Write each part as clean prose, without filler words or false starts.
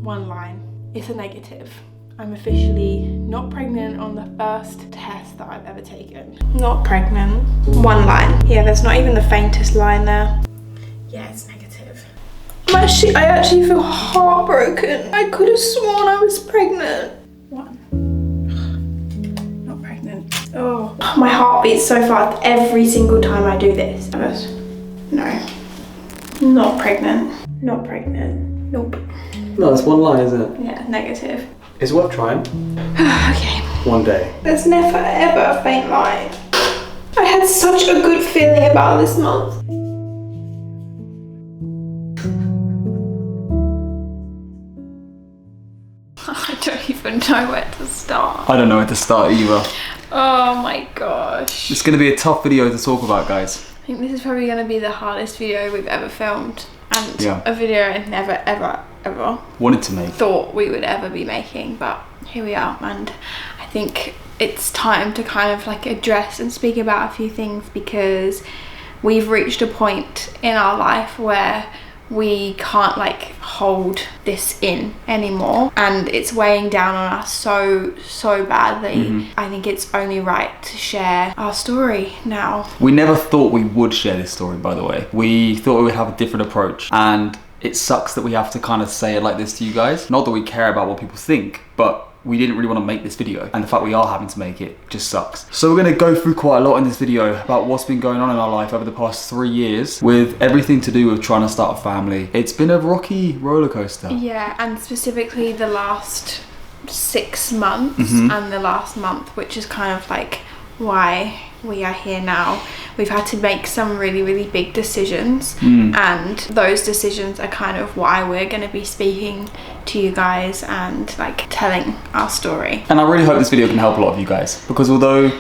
one line. It's a negative. I'm officially not pregnant on the first test that I've ever taken. Not pregnant. One line. Yeah, there's not even the faintest line there. Yeah, it's negative. I actually feel heartbroken. I could have sworn I was pregnant. One. Not pregnant. Oh, my heart beats so fast every single time I do this. No. Not pregnant. Not pregnant. Nope. No, it's one line, isn't it? Yeah, negative. It's worth trying. Okay. One day. There's never ever a faint line. I had such a good feeling about this month. I don't even know where to start. I don't know where to start either. Oh my gosh. It's going to be a tough video to talk about, guys. I think this is probably going to be the hardest video we've ever filmed. And Yeah. a video I never ever Wanted to make. thought we would ever be making, but here we are. And I think it's time to kind of like address and speak about a few things, because we've reached a point in our life where we can't like hold this in anymore, and it's weighing down on us so badly. I think it's only right to share our story now. We never thought we would share this story, by the way. We thought we would have a different approach, and it sucks that we have to kind of say it like this to you guys. Not that we care about what people think, but we didn't really want to make this video, and the fact we are having to make it just sucks. So we're going to go through quite a lot in this video about what's been going on in our life over the past 3 years, with everything to do with trying to start a family. It's been a rocky roller coaster. Yeah, and specifically the last 6 months and the last month, which is kind of like why we are here now. We've had to make some really big decisions, and those decisions are kind of why we're going to be speaking to you guys and like telling our story. And I really hope this video can help a lot of you guys, because although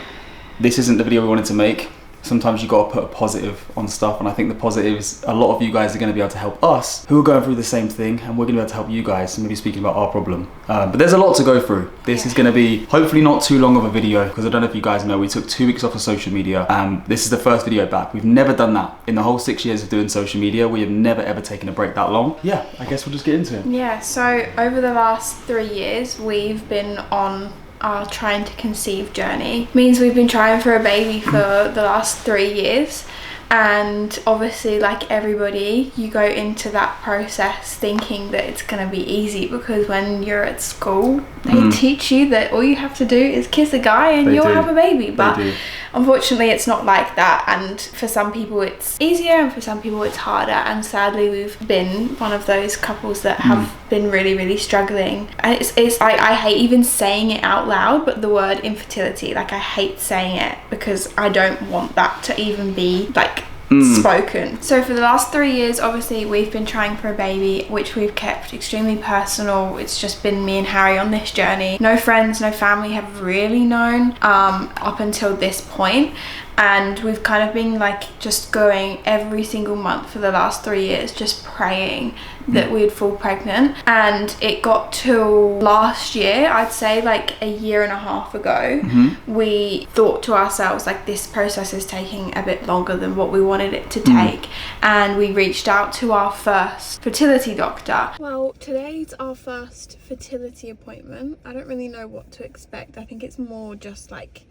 this isn't the video we wanted to make, sometimes you got to put a positive on stuff, and I think the positives, a lot of you guys are going to be able to help us who are going through the same thing, and we're going to be able to help you guys, maybe speaking about our problem. But there's a lot to go through. This is going to be hopefully not too long of a video, because I don't know if you guys know, we took 2 weeks off of social media, and this is the first video back. We've never done that in the whole 6 years of doing social media. We have never ever taken a break that long. Yeah, I guess we'll just get into it. Yeah, so over the last 3 years we've been on our trying to conceive journey. Means we've been trying for a baby for the last 3 years, and obviously like everybody, you go into that process thinking that it's going to be easy, because when you're at school they teach you that all you have to do is kiss a guy and you'll have a baby, but unfortunately it's not like that, and for some people it's easier and for some people it's harder, and sadly we've been one of those couples that have been really struggling. And it's like, I hate even saying it out loud, but the word infertility, like I hate saying it because I don't want that to even be like spoken. So for the last 3 years obviously we've been trying for a baby, which we've kept extremely personal. It's just been me and Harry on this journey. No friends, no family have really known up until this point, and we've kind of been like just going every single month for the last 3 years just praying that we'd fall pregnant. And it got till last year, I'd say like a year and a half ago, we thought to ourselves like, this process is taking a bit longer than what we wanted it to take, and we reached out to our first fertility doctor. Well, today's our first fertility appointment. I don't really know what to expect. I think it's more just like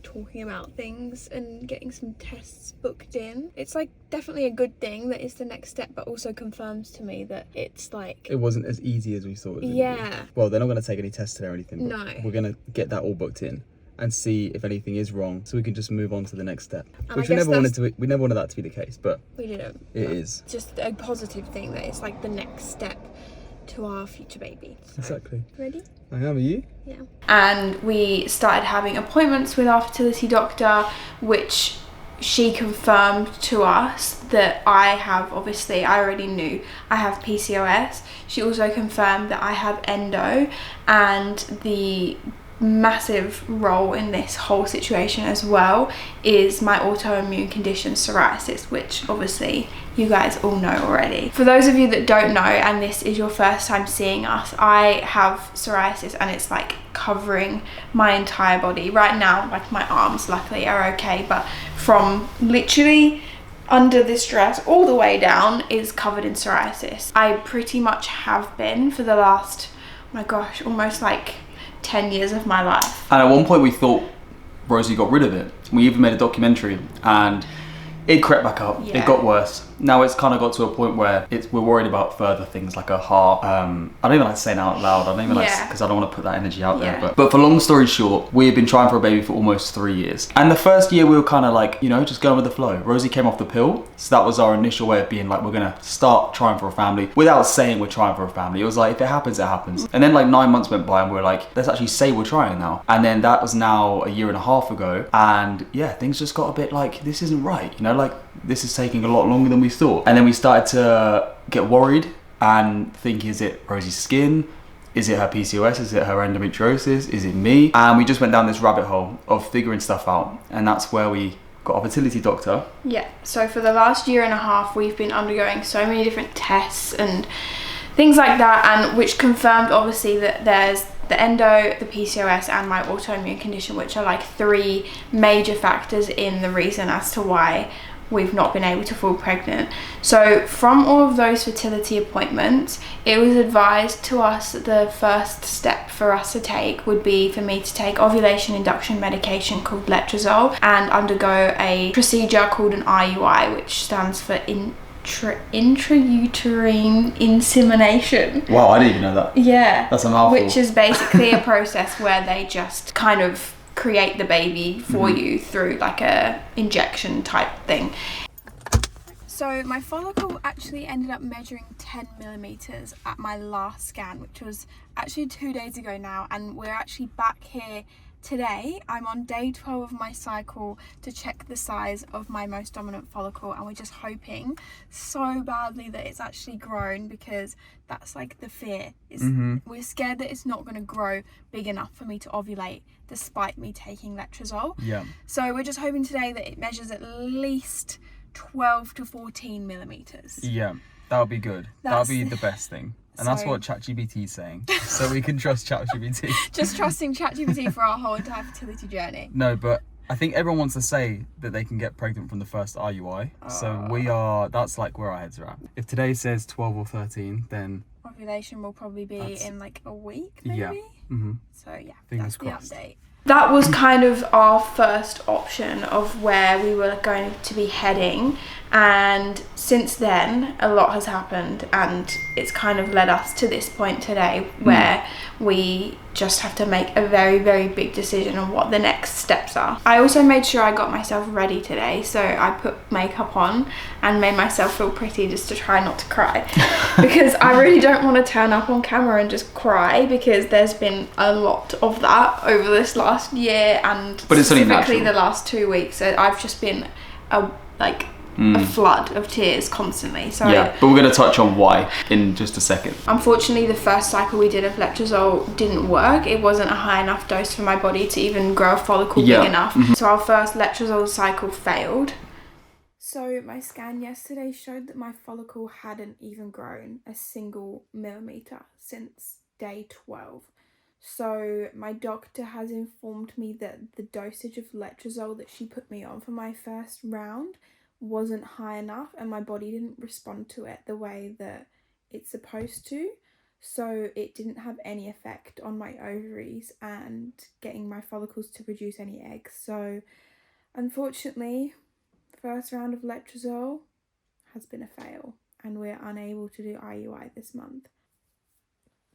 talking about things and getting some tests booked in. It's like definitely a good thing that it's the next step, but also confirms to me that it's like, it wasn't as easy as we thought it was. Yeah. Well, they're not going to take any tests today or anything, but No. we're going to get that all booked in and see if anything is wrong, so we can just move on to the next step. And Which I we guess never wanted that to be the case, but we didn't. it is. Just a positive thing that it's like the next step to our future baby. So, Exactly. ready? I am. Are you? Yeah. And we started having appointments with our fertility doctor, which she confirmed to us that I have, obviously I already knew I have PCOS. She also confirmed that I have endo, and the massive role in this whole situation as well is my autoimmune condition psoriasis, which obviously you guys all know already. For those of you that don't know and this is your first time seeing us, I have psoriasis and it's like covering my entire body right now. Like my arms luckily are okay, but from literally under this dress all the way down is covered in psoriasis. I pretty much have been for the last, oh my gosh, almost like 10 years of my life. And at one point we thought Rosie got rid of it. We even made a documentary and it crept back up. Yeah. It got worse. Now it's kind of got to a point where we're worried about further things like a heart. I don't even like to say it out loud. I don't even like because I don't want to put that energy out there. But for long story short, we've been trying for a baby for almost 3 years. And the first year we were kind of like, you know, just going with the flow. Rosie came off the pill. So that was our initial way of being like, we're going to start trying for a family without saying we're trying for a family. It was like, if it happens, it happens. And then like 9 months went by and we were like, let's actually say we're trying now. And then that was now a year and a half ago. And yeah, things just got a bit like, this isn't right. You know, like this is taking a lot longer than we thought. And then we started to get worried and think, is it Rosie's skin? Is it her PCOS? Is it her endometriosis? Is it me? And we just went down this rabbit hole of figuring stuff out. And that's where we got our fertility doctor. Yeah, so for the last year and a half, we've been undergoing so many different tests and things like that, and which confirmed obviously that there's the endo, the PCOS, and my autoimmune condition, which are like 3 major factors in the reason as to why we've not been able to fall pregnant. So from all of those fertility appointments, it was advised to us that the first step for us to take would be for me to take ovulation induction medication called letrozole and undergo a procedure called an IUI, which stands for intrauterine insemination. Wow, I didn't even know that. Yeah. That's a mouthful. Which is basically a process where they just kind of create the baby for you through like a injection type thing. So my follicle actually ended up measuring 10 millimeters at my last scan, which was actually 2 days ago now, and we're actually back here today. I'm on day 12 of my cycle to check the size of my most dominant follicle, and we're just hoping so badly that it's actually grown, because that's like the fear is we're scared that it's not going to grow big enough for me to ovulate despite me taking letrozole. So we're just hoping today that it measures at least 12 to 14 millimeters. That would be good. That would be the best thing. And that's what ChatGPT is saying. So we can trust ChatGPT. Just trusting ChatGPT for our whole entire fertility journey. No, but I think everyone wants to say that they can get pregnant from the first IUI. So that's like where our heads are at. If today says 12 or 13, then ovulation will probably be in like a week, maybe? So yeah, fingers that's crossed. The update. That was kind of our first option of where we were going to be heading, and since then a lot has happened, and it's kind of led us to this point today where we just have to make a very, very big decision on what the next steps are. I also made sure I got myself ready today, so I put makeup on and made myself feel pretty just to try not to cry because I really don't want to turn up on camera and just cry, because there's been a lot of that over this last year, and but it's specifically the last 2 weeks. So I've just been a flood of tears constantly. So but we're going to touch on why in just a second. Unfortunately, the first cycle we did of letrozole didn't work. It wasn't a high enough dose for my body to even grow a follicle big enough. So our first letrozole cycle failed. So my scan yesterday showed that my follicle hadn't even grown a single millimeter since day 12. So my doctor has informed me that the dosage of letrozole that she put me on for my first round wasn't high enough, and my body didn't respond to it the way that it's supposed to. So it didn't have any effect on my ovaries and getting my follicles to produce any eggs. So unfortunately, first round of letrozole has been a fail, and we're unable to do IUI this month.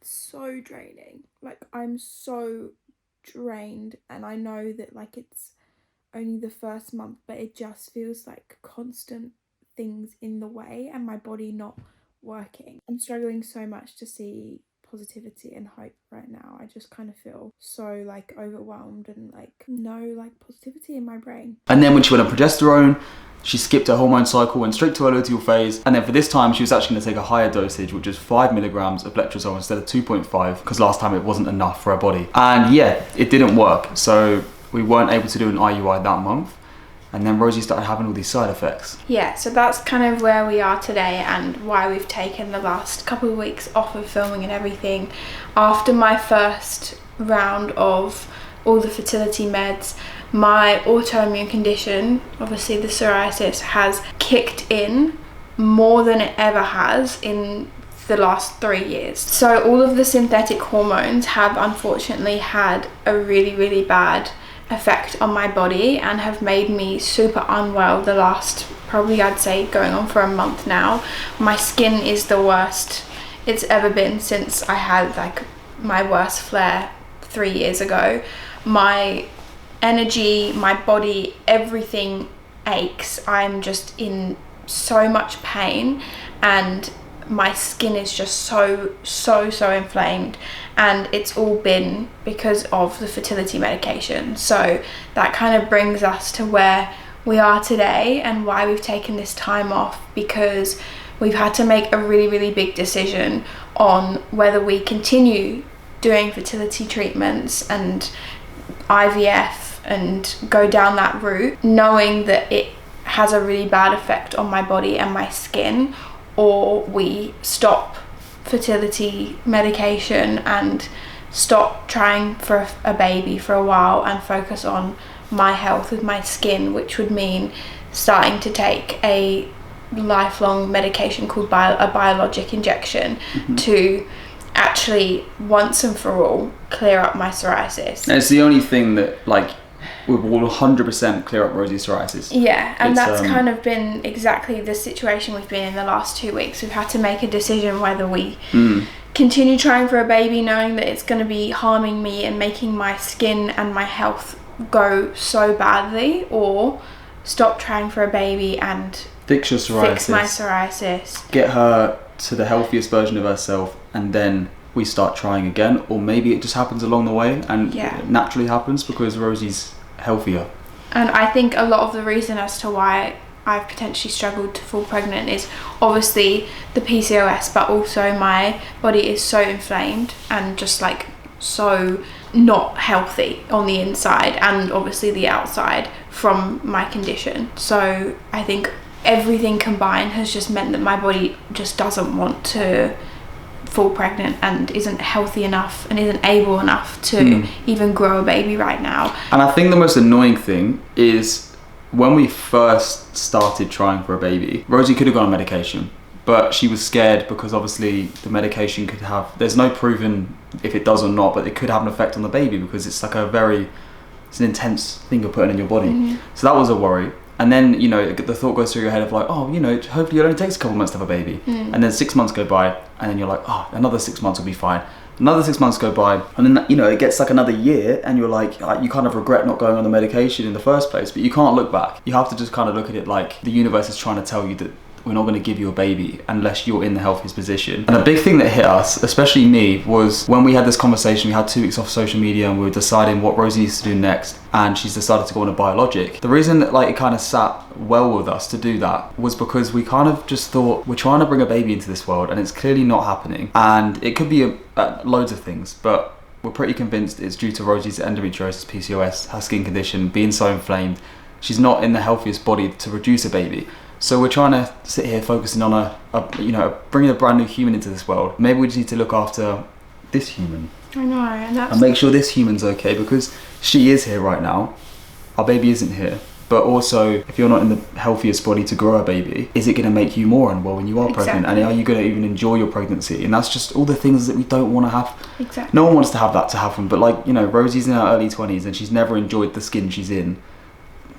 So draining. Like, I'm so drained, and I know that like it's only the first month, but it just feels like constant things in the way and my body not working. I'm struggling so much to see positivity and hope right now. I just kind of feel so like overwhelmed and like no like positivity in my brain. And then when she went on progesterone, she skipped her hormone cycle, went straight to her luteal phase, and then for this time she was actually going to take a higher dosage, which is 5 milligrams of letrozole instead of 2.5, because last time it wasn't enough for her body. And yeah, it didn't work. So we weren't able to do an IUI that month, and then Rosie started having all these side effects. Yeah, so that's kind of where we are today, and why we've taken the last couple of weeks off of filming and everything. After my first round of all the fertility meds, my autoimmune condition, obviously the psoriasis, has kicked in more than it ever has in the last 3 years. So all of the synthetic hormones have unfortunately had a really, really bad effect on my body and have made me super unwell the last, probably I'd say going on for a month now. My skin is the worst it's ever been since I had like my worst flare 3 years ago. My energy, my body, everything aches. I'm just in so much pain, and my skin is just so inflamed, and it's all been because of the fertility medication. So that kind of brings us to where we are today and why we've taken this time off, because we've had to make a really, really big decision on whether we continue doing fertility treatments and IVF and go down that route, knowing that it has a really bad effect on my body and my skin, or we stop fertility medication and stop trying for a baby for a while and focus on my health with my skin, which would mean starting to take a lifelong medication called a biologic injection to actually once and for all clear up my psoriasis. And it's the only thing that like will 100% clear up Rosie's psoriasis. Yeah, and that's kind of been exactly the situation we've been in the last 2 weeks. We've had to make a decision whether we continue trying for a baby, knowing that it's going to be harming me and making my skin and my health go so badly, or stop trying for a baby and fix your psoriasis, fix my psoriasis, get her to the healthiest version of herself, and then we start trying again. Or maybe it just happens along the way and it naturally happens because Rosie's healthier. And I think a lot of the reason as to why I've potentially struggled to fall pregnant is obviously the PCOS, but also my body is so inflamed and just like so not healthy on the inside and obviously the outside from my condition. So I think everything combined has just meant that my body just doesn't want to fall pregnant and isn't healthy enough and isn't able enough to even grow a baby right now. And I think the most annoying thing is when we first started trying for a baby, Rosie could have gone on medication, but she was scared because obviously the medication could have, there's no proven if it does or not, but it could have an effect on the baby because it's like it's an intense thing you're putting in your body. So that was a worry. And then, you know, the thought goes through your head of like, oh, you know, hopefully it only takes a couple months to have a baby. And then 6 months go by, and then you're like, oh, another 6 months will be fine. Another 6 months go by, and then, you know, it gets like another year, and you're like, you kind of regret not going on the medication in the first place, but you can't look back. You have to just kind of look at it like the universe is trying to tell you that we're not going to give you a baby unless you're in the healthiest position. And a big thing that hit us, especially me, was when we had this conversation. We had 2 weeks off social media and we were deciding what Rosie needs to do next, and she's decided to go on a biologic. The reason that like it kind of sat well with us to do that was because we kind of just thought, we're trying to bring a baby into this world and it's clearly not happening, and it could be loads of things, but we're pretty convinced it's due to Rosie's endometriosis, PCOS, her skin condition being so inflamed. She's not in the healthiest body to produce a baby. So we're trying to sit here focusing on bringing a brand new human into this world. Maybe we just need to look after this human. I know, and make sure this human's okay, because she is here right now. Our baby isn't here. But also, if you're not in the healthiest body to grow a baby, is it going to make you more unwell when you are pregnant? And are you going to even enjoy your pregnancy? And that's just all the things that we don't want to have. Exactly. No one wants to have that to happen. But like, you know, Rosie's in her early 20s and she's never enjoyed the skin she's in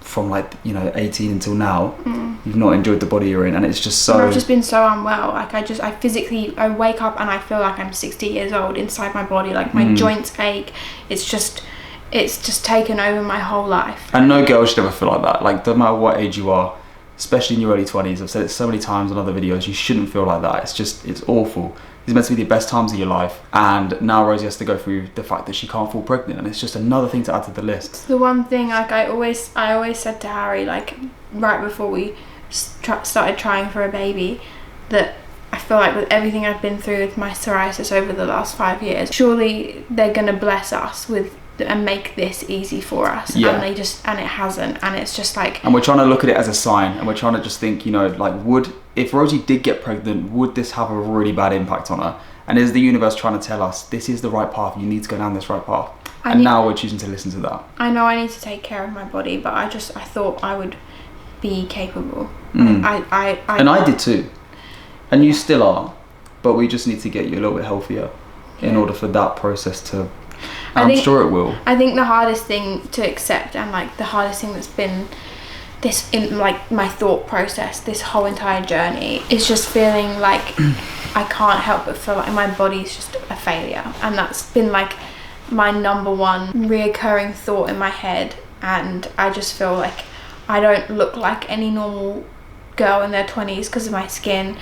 from like, you know, 18 until now. You've not enjoyed the body you're in, and it's just so... I've just been so unwell. Like I wake up and I feel like I'm 60 years old inside my body. Like my joints ache. It's just taken over my whole life. And no girl should ever feel like that. Like, no matter what age you are, especially in your early 20s, I've said it so many times on other videos, you shouldn't feel like that. It's awful. It's meant to be the best times of your life, and now Rosie has to go through the fact that she can't fall pregnant, and it's just another thing to add to the list. The one thing, like I always said to Harry, like right before we started trying for a baby, that I feel like with everything I've been through with my psoriasis over the last 5 years, surely they're gonna bless us with and make this easy for us. And it hasn't, and it's just like, and we're trying to look at it as a sign, and we're trying to just think, you know, like, if Rosie did get pregnant, would this have a really bad impact on her? And is the universe trying to tell us this is the right path, you need to go down this right path? And now we're choosing to listen to that. I know I need to take care of my body, but I thought I would be capable. And I did too. And you still are. But we just need to get you a little bit healthier in order for that process to... I'm sure it will. I think the hardest thing to accept, and like the hardest thing that's been this in like my thought process this whole entire journey, is just feeling like I can't help but feel like my body's just a failure. And that's been like my number one reoccurring thought in my head. And I just feel like I don't look like any normal girl in their 20s because of my skin.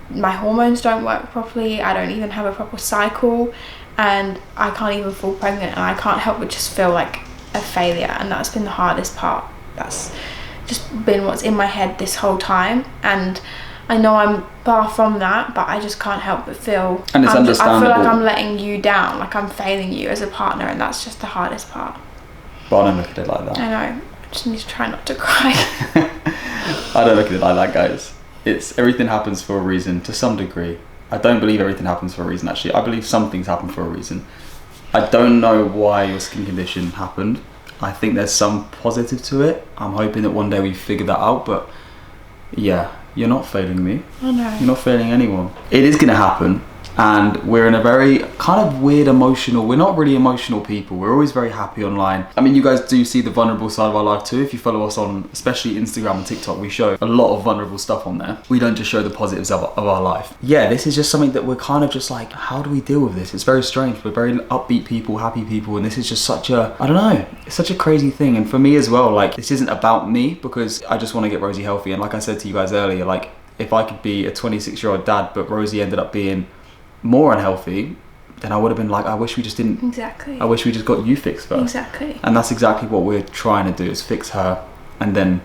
My hormones don't work properly. I don't even have a proper cycle, and I can't even fall pregnant, and I can't help but just feel like a failure. And that's been the hardest part. That's just been what's in my head this whole time. And I know I'm far from that, but I just can't help but feel... And it's understandable. I feel like I'm letting you down, like I'm failing you as a partner, and that's just the hardest part. But I don't look at it like that. I know. I just need to try not to cry. I don't look at it like that, guys. It's everything happens for a reason to some degree. I don't believe everything happens for a reason, actually. I believe some things happen for a reason. I don't know why your skin condition happened. I think there's some positive to it. I'm hoping that one day we figure that out, but yeah, you're not failing me. I know. You're not failing anyone. It is going to happen. And we're in a very kind of weird emotional, we're not really emotional people. We're always very happy online. I mean, you guys do see the vulnerable side of our life too. If you follow us on, especially Instagram and TikTok, we show a lot of vulnerable stuff on there. We don't just show the positives of our life. Yeah, this is just something that we're kind of just like, how do we deal with this? It's very strange. We're very upbeat people, happy people. And this is just such a, I don't know, it's such a crazy thing. And for me as well, like, this isn't about me, because I just want to get Rosie healthy. And like I said to you guys earlier, like, if I could be a 26-year-old dad, but Rosie ended up being more unhealthy, then I would have been like, I wish we just didn't. Exactly. I wish we just got you fixed first. Exactly. And that's exactly what we're trying to do, is fix her, and then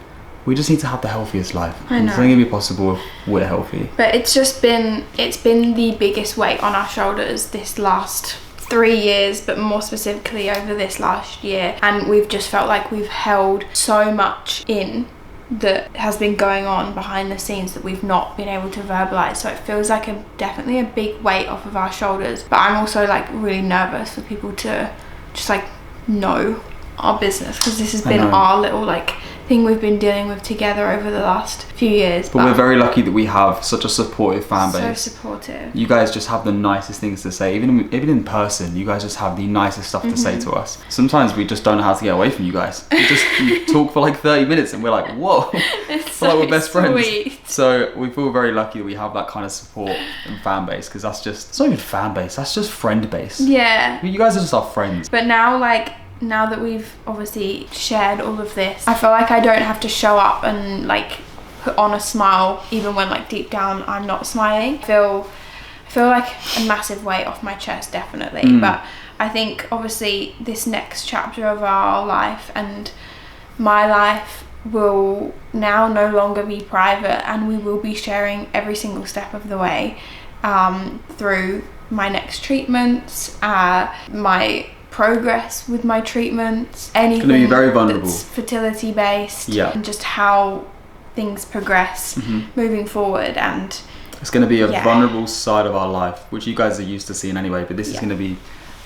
we just need to have the healthiest life. I know. It's only gonna be possible if we're healthy. But it's been the biggest weight on our shoulders this last 3 years, but more specifically over this last year. And we've just felt like we've held so much in that has been going on behind the scenes that we've not been able to verbalize. So it feels like definitely a big weight off of our shoulders. But I'm also like really nervous for people to just like know our business, because this has been our little like thing we've been dealing with together over the last few years. But we're very lucky that we have such a supportive fan base. So supportive. You guys just have the nicest things to say. Even in person, you guys just have the nicest stuff to say to us. Sometimes we just don't know how to get away from you guys. You talk for like 30 minutes and we're like, whoa. It's so like we're best friends. sweet. So we feel very lucky that we have that kind of support and fan base, because that's just, it's not even fan base, that's just friend base. Yeah. You guys are just our friends. But now that we've obviously shared all of this, I feel like I don't have to show up and like put on a smile even when like deep down I'm not smiling. I feel like a massive weight off my chest, definitely. But I think obviously this next chapter of our life and my life will now no longer be private, and we will be sharing every single step of the way through my next treatments, my progress with my treatments, anything it's gonna be very vulnerable. That's fertility based, yeah, and just how things progress moving forward. And it's going to be a vulnerable side of our life, which you guys are used to seeing anyway, but this is going to be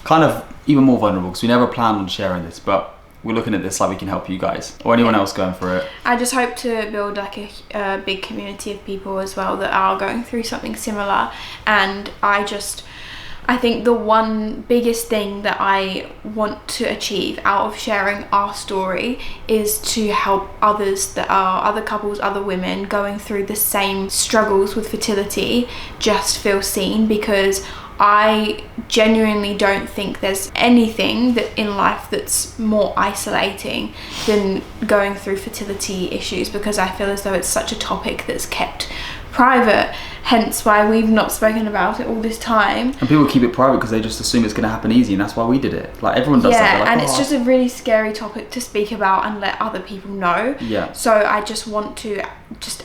kind of even more vulnerable, because we never planned on sharing this, but we're looking at this like we can help you guys or anyone else going through it. I just hope to build like a big community of people as well that are going through something similar. And I think the one biggest thing that I want to achieve out of sharing our story is to help others that are other couples, other women going through the same struggles with fertility just feel seen, because I genuinely don't think there's anything that in life that's more isolating than going through fertility issues, because I feel as though it's such a topic that's kept private, hence why we've not spoken about it all this time. And people keep it private because they just assume it's going to happen easy, and that's why we did it. Like, everyone does that. Like, and it's just a really scary topic to speak about and let other people know. Yeah. So I just want to,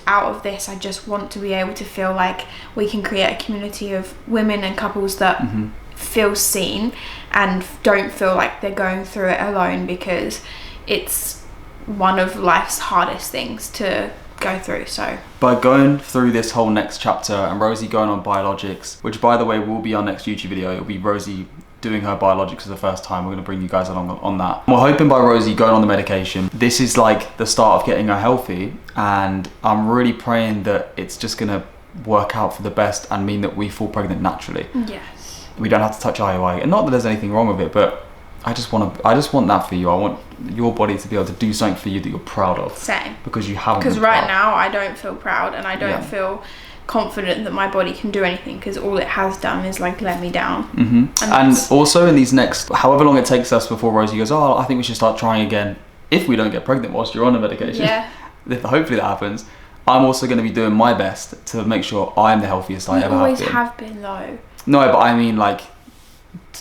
out of this, I just want to be able to feel like we can create a community of women and couples that feel seen and don't feel like they're going through it alone, because it's one of life's hardest things to go through. So by going through this whole next chapter and Rosie going on biologics, which by the way will be our next YouTube video, it'll be Rosie doing her biologics for the first time. We're going to bring you guys along on that. We're hoping by Rosie going on the medication, this is like the start of getting her healthy, and I'm really praying that it's just going to work out for the best and mean that we fall pregnant naturally. Yes. We don't have to touch IUI, and not that there's anything wrong with it, but I just want that for you. I want your body to be able to do something for you that you're proud of. Same. Because you haven't. Because right now I don't feel proud, and I don't Yeah. feel confident that my body can do anything, because all it has done is like let me down. And also in these next, however long it takes us before Rosie goes, oh, I think we should start trying again. If we don't get pregnant whilst you're on the medication, Yeah. hopefully that happens. I'm also going to be doing my best to make sure I'm the healthiest I ever have been. You always have been though. No, but I mean like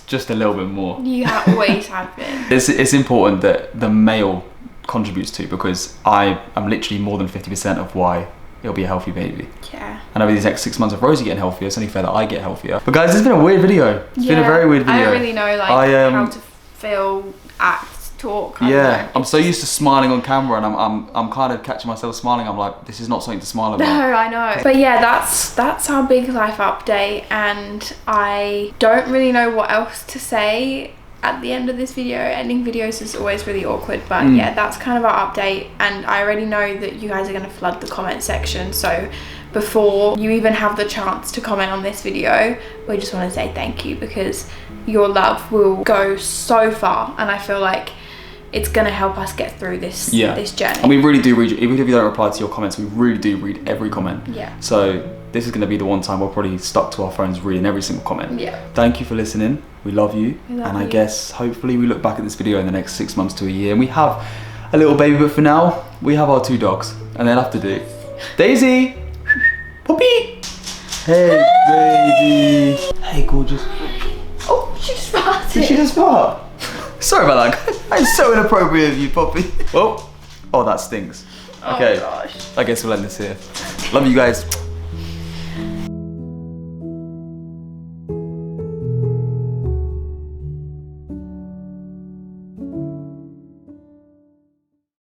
just a little bit more. You always have been. It's important that the male contributes to, because I am literally more than 50% of why it'll be a healthy baby. Yeah. And over these next 6 months of Rosie getting healthier, it's only fair that I get healthier. But guys, this has been a weird video. It's been a very weird video. I don't really know like how to feel, act, talk. I don't know. I'm so used to smiling on camera, and I'm kind of catching myself smiling. I'm like, this is not something to smile about. No, I know. But yeah, that's our big life update, and I don't really know what else to say at the end of this video. Ending videos is always really awkward, but yeah, that's kind of our update, and I already know that you guys are going to flood the comment section, so before you even have the chance to comment on this video, we just want to say thank you, because your love will go so far, and I feel like it's going to help us get through this journey. And we really do read, even if you don't reply to your comments, we really do read every comment. Yeah. So this is going to be the one time we're probably stuck to our phones reading every single comment. Yeah. Thank you for listening. We love you. I guess hopefully we look back at this video in the next 6 months to a year and we have a little baby, but for now we have our 2 dogs and they'll have to do. Daisy! Puppy! Hey baby! Hey gorgeous. Oh, she just farted. Did she just fart? Sorry about that. That's so inappropriate of you, Poppy. Oh, that stinks. Okay, oh gosh. I guess we'll end this here. Love you guys.